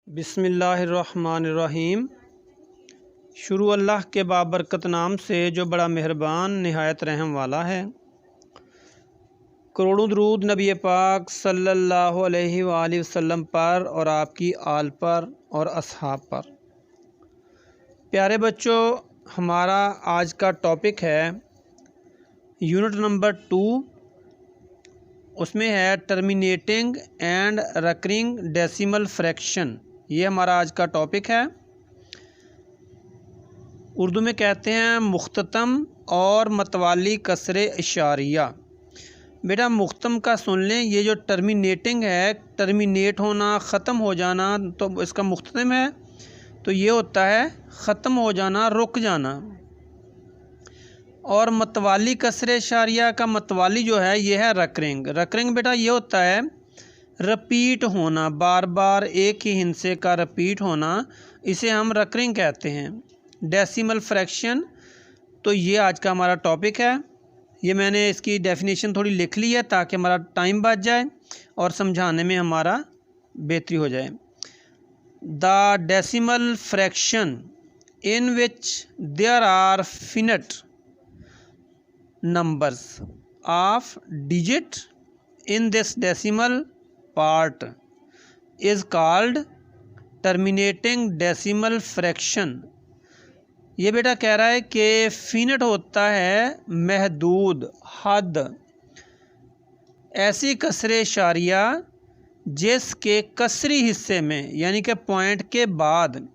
बिस्मिल्लाहिर्रहमानिर्रहीम। शुरू अल्लाह के बाबरकत नाम से जो बड़ा मेहरबान निहायत रहम वाला है। करोड़ों दरूद नबी पाक सल्लल्लाहु अलैहि वसल्लम पर और आपकी आल पर और असहाब पर। प्यारे बच्चों, हमारा आज का टॉपिक है यूनिट नंबर 2। उसमें है टर्मिनेटिंग एंड रकरिंग डेसिमल फ्रैक्शन। ये हमारा आज का टॉपिक है। उर्दू में कहते हैं मुख्ततम और मतवाली कसरे इशारिया। बेटा मुख्तम का सुन लें, ये जो टर्मिनेटिंग है, टर्मिनेट होना, ख़त्म हो जाना, तो इसका मुख्ततम है तो ये होता है ख़त्म हो जाना, रुक जाना। और मतवाली कसरे इशारिया का मतवाली जो है ये है रकरिंग। रकरिंग बेटा ये होता है रिपीट होना, बार बार एक ही हिस्से का रिपीट होना, इसे हम रकरिंग कहते हैं। डेसिमल फ्रैक्शन, तो ये आज का हमारा टॉपिक है। ये मैंने इसकी डेफिनेशन थोड़ी लिख ली है ताकि हमारा टाइम बच जाए और समझाने में हमारा बेहतरी हो जाए। The decimal fraction in which there are finite numbers of digit in this decimal part is called terminating decimal fraction। ये बेटा कह रहा है कि फिनिट होता है महदूद, हद, ऐसी कसरे इशारिया जिसके कसरी हिस्से में यानी कि पॉइंट के बाद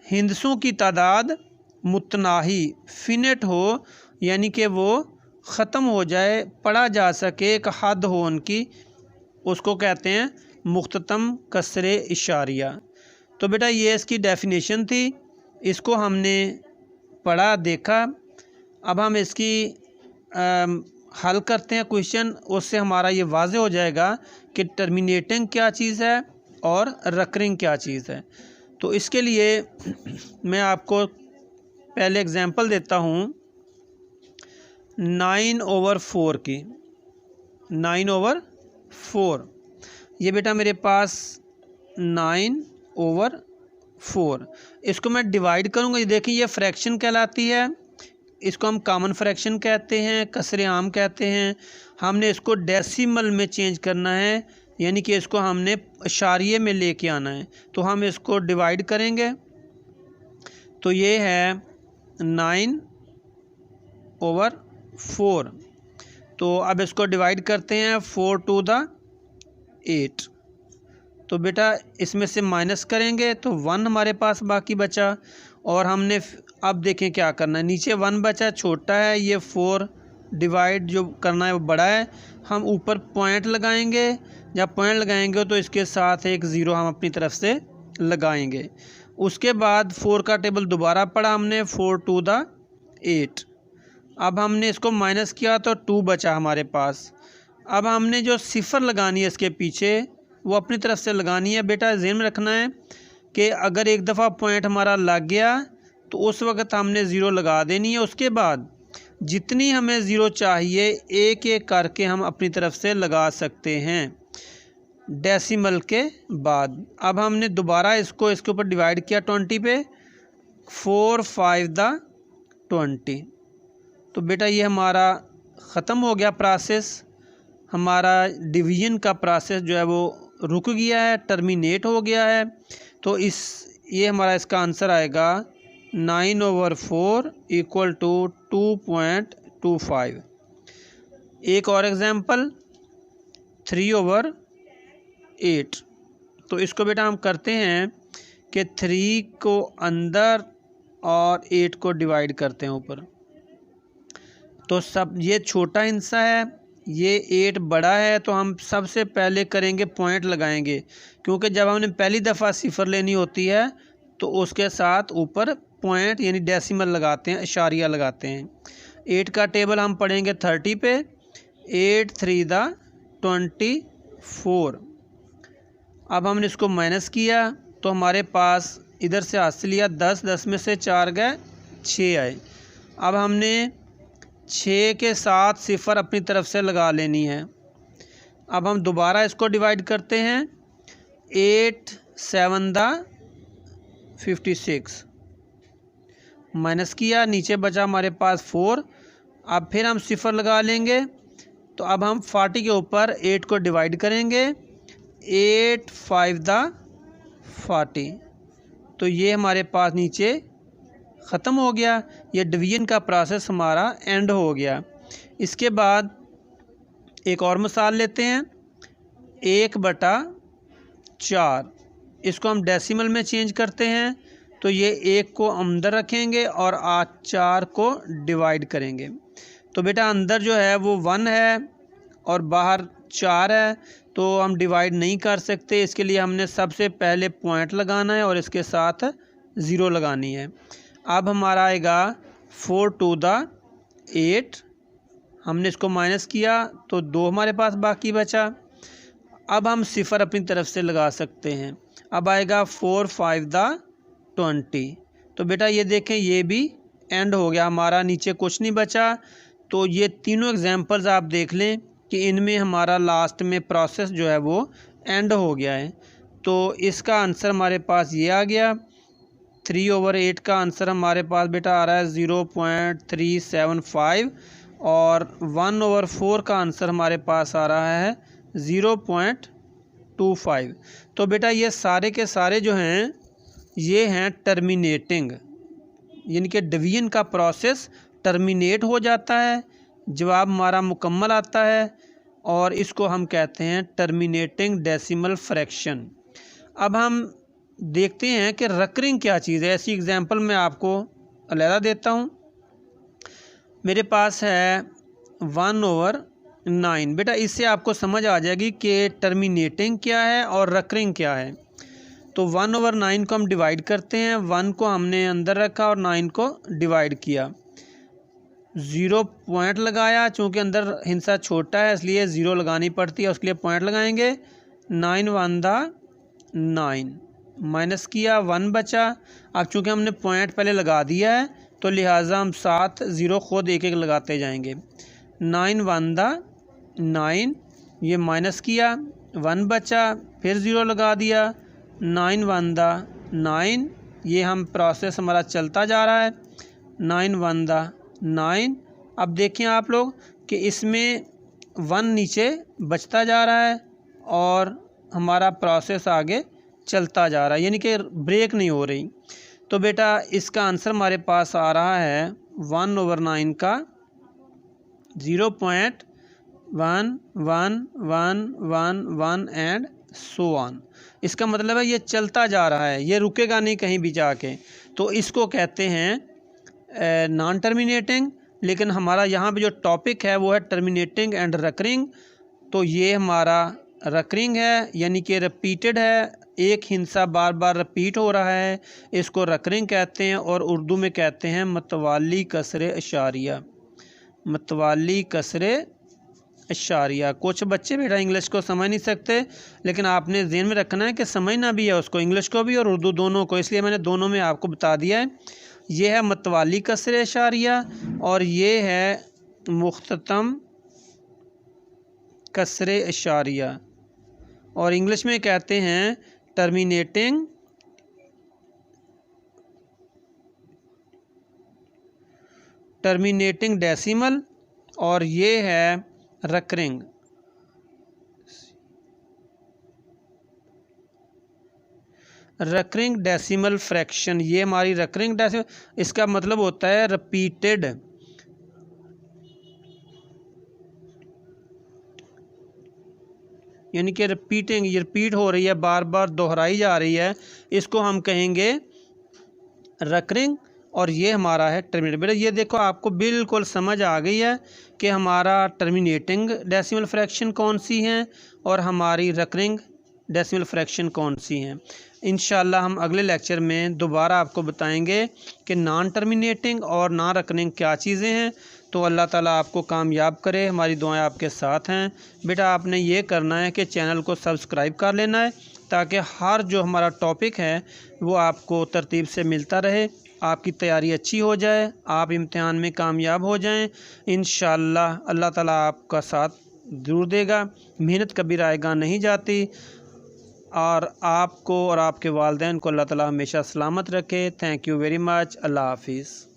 हिंदसों की तादाद मुतनाही, फिनिट हो यानी कि वो ख़त्म हो जाए, पढ़ा जा सके, एक हद हो उनकी, उसको कहते हैं मुख्ततम कसरे इशारिया। तो बेटा ये इसकी डेफिनेशन थी, इसको हमने पढ़ा, देखा। अब हम इसकी हल करते हैं क्वेश्चन, उससे हमारा ये वाज़े हो जाएगा कि टर्मिनेटिंग क्या चीज़ है और रकरिंग क्या चीज़ है। तो इसके लिए मैं आपको पहले एग्जांपल देता हूँ 9/4 की। 9/4 ये बेटा मेरे पास 9/4, इसको मैं डिवाइड करूँगा। देखिए ये फ्रैक्शन कहलाती है, इसको हम कॉमन फ्रैक्शन कहते हैं, कसरे आम कहते हैं। हमने इसको डेसिमल में चेंज करना है, यानी कि इसको हमने इशारिये में लेके आना है। तो हम इसको डिवाइड करेंगे, तो ये है 9/4। तो अब इसको डिवाइड करते हैं 4 to the 8। तो बेटा इसमें से माइनस करेंगे तो 1 हमारे पास बाकी बचा। और हमने अब देखें क्या करना है, नीचे 1 बचा, छोटा है, ये 4 डिवाइड जो करना है वो बड़ा है। हम ऊपर पॉइंट लगाएंगे, जब पॉइंट लगाएंगे तो इसके साथ एक ज़ीरो हम अपनी तरफ से लगाएंगे। उसके बाद 4 का टेबल दोबारा पढ़ा हमने, 4 to the 8। अब हमने इसको माइनस किया तो 2 बचा हमारे पास। अब हमने जो सिफर लगानी है इसके पीछे वो अपनी तरफ से लगानी है। बेटा ज़हन में रखना है कि अगर एक दफ़ा पॉइंट हमारा लग गया तो उस वक़्त हमने ज़ीरो लगा देनी है। उसके बाद जितनी हमें ज़ीरो चाहिए एक एक करके हम अपनी तरफ से लगा सकते हैं डेसिमल के बाद। अब हमने दोबारा इसको इसके ऊपर डिवाइड किया 20 पे, 4 5 the 20। तो बेटा ये हमारा ख़त्म हो गया प्रोसेस, हमारा डिवीज़न का प्रोसेस जो है वो रुक गया है, टर्मिनेट हो गया है। तो ये हमारा इसका आंसर आएगा 9/4 = 2.25। एक और एग्जांपल 3/8। तो इसको बेटा हम करते हैं कि 3 को अंदर और 8 को डिवाइड करते हैं ऊपर। तो सब ये छोटा हिस्सा है, ये 8 बड़ा है, तो हम सबसे पहले करेंगे पॉइंट लगाएंगे, क्योंकि जब हमने पहली दफ़ा सिफर लेनी होती है तो उसके साथ ऊपर पॉइंट यानी डेसिमल लगाते हैं, इशारिया लगाते हैं। 8 का टेबल हम पढ़ेंगे 30 पे, 8 3 the 24। अब हमने इसको माइनस किया तो हमारे पास इधर से हाथ से लिया 10, 10 में से 4 गए, 6 आए। अब हमने 6 के साथ सिफर अपनी तरफ से लगा लेनी है। अब हम दोबारा इसको डिवाइड करते हैं, 8 7 दा 56 माइनस किया, नीचे बचा हमारे पास 4। अब फिर हम सिफर लगा लेंगे। तो अब हम 40 के ऊपर 8 को डिवाइड करेंगे। 8 5 दा 40। तो ये हमारे पास नीचे ख़त्म हो गया। ये डिवीजन का प्रोसेस हमारा एंड हो गया। इसके बाद एक और मिसाल लेते हैं। 1/4 इसको हम डेसिमल में चेंज करते हैं। तो ये 1 को अंदर रखेंगे और 4 को डिवाइड करेंगे। तो बेटा अंदर जो है वो 1 है और बाहर 4 है, तो हम डिवाइड नहीं कर सकते। इसके लिए हमने सबसे पहले पॉइंट लगाना है और इसके साथ 0 लगानी है। अब हमारा आएगा 4 2 दा 8। हमने इसको माइनस किया तो 2 हमारे पास बाकी बचा। अब हम सिफर अपनी तरफ से लगा सकते हैं। अब आएगा 4 5 दा 20। तो बेटा ये देखें, ये भी एंड हो गया हमारा, नीचे कुछ नहीं बचा। तो ये तीनों एग्जांपल्स आप देख लें कि इनमें हमारा लास्ट में प्रोसेस जो है वो एंड हो गया है। तो इसका आंसर हमारे पास ये आ गया। 3/8 का आंसर हमारे पास बेटा आ रहा है 0.375 और 1/4 का आंसर हमारे पास आ रहा है 0.25। तो बेटा ये सारे के सारे जो हैं ये हैं टर्मिनेटिंग, यानी कि डिवीजन का प्रोसेस टर्मिनेट हो जाता है, जवाब हमारा मुकम्मल आता है और इसको हम कहते हैं टर्मिनेटिंग डेसिमल फ्रैक्शन। अब हम देखते हैं कि रकरिंग क्या चीज़ है। ऐसी एग्जांपल मैं आपको अलहदा देता हूँ। मेरे पास है 1/9। बेटा इससे आपको समझ आ जाएगी कि टर्मिनेटिंग क्या है और रकरिंग क्या है। तो 1/9 को हम डिवाइड करते हैं। 1 को हमने अंदर रखा और 9 को डिवाइड किया। 0 पॉइंट लगाया, चूँकि अंदर हिस्सा छोटा है इसलिए 0 लगानी पड़ती है, उसके लिए पॉइंट लगाएंगे। 9 1 दा 9 माइनस किया, 1 बचा। अब चूँकि हमने पॉइंट पहले लगा दिया है तो लिहाजा हम 7 0 खुद एक एक लगाते जाएंगे। 9 1 दा 9 ये माइनस किया, 1 बचा, फिर 0 लगा दिया। 9 1 दा 9 ये हम प्रोसेस हमारा चलता जा रहा है। 9 1 दा 9। अब देखें आप लोग कि इसमें 1 नीचे बचता जा रहा है और हमारा प्रोसेस आगे चलता जा रहा है, यानी कि ब्रेक नहीं हो रही। तो बेटा इसका आंसर हमारे पास आ रहा है 1/9 का 0.1111 एंड सो ऑन। इसका मतलब है ये चलता जा रहा है, ये रुकेगा नहीं कहीं भी जाके। तो इसको कहते हैं नॉन टर्मिनेटिंग। लेकिन हमारा यहाँ पे जो टॉपिक है वो है टर्मिनेटिंग एंड रकरिंग। तो ये हमारा रकरिंग है, यानी कि रिपीटेड है, एक हिस्सा बार बार रिपीट हो रहा है, इसको रकरिंग कहते हैं। और उर्दू में कहते हैं मतवाली कसरे इशारिया, मतवाली कसरे इशारिया। कुछ बच्चे बेटा इंग्लिश को समझ नहीं सकते, लेकिन आपने ज़हन में रखना है कि समझना भी है उसको, इंग्लिश को भी और उर्दू दोनों को, इसलिए मैंने दोनों में आपको बता दिया है। ये है मतवाली कसरे इशारिया और ये है मुख्ततम कसरे इशारिया, और इंग्लिश में कहते हैं टर्मिनेटिंग डेसिमल, और ये है रकरिंग। रकरिंग डेसिमल फ्रैक्शन, ये हमारी रकरिंग डेसिमल, इसका मतलब होता है रिपीटेड, यानी कि रिपीटिंग, ये रिपीट हो रही है, बार बार दोहराई जा रही है, इसको हम कहेंगे रकरिंग। और ये हमारा है टर्मिनेटिंग। बेटा ये देखो आपको बिल्कुल समझ आ गई है कि हमारा टर्मिनेटिंग डेसिमल फ्रैक्शन कौन सी हैं और हमारी रकरिंग डेसिमल फ्रैक्शन कौन सी हैं। इंशाल्लाह हम अगले लेक्चर में दोबारा आपको बताएंगे कि नॉन टर्मिनेटिंग और नॉन रकरिंग क्या चीज़ें हैं। तो अल्लाह ताला आपको कामयाब करे, हमारी दुआएं आपके साथ हैं। बेटा आपने ये करना है कि चैनल को सब्सक्राइब कर लेना है ताकि हर जो हमारा टॉपिक है वो आपको तरतीब से मिलता रहे, आपकी तैयारी अच्छी हो जाए, आप इम्तिहान में कामयाब हो जाएं। इंशाअल्लाह अल्लाह ताला आपका साथ ज़रूर देगा। मेहनत कभी रायगा नहीं जाती। और आपको और आपके वालिदैन को अल्लाह ताला हमेशा सलामत रखे। Thank you very much. अल्लाह हाफिज़।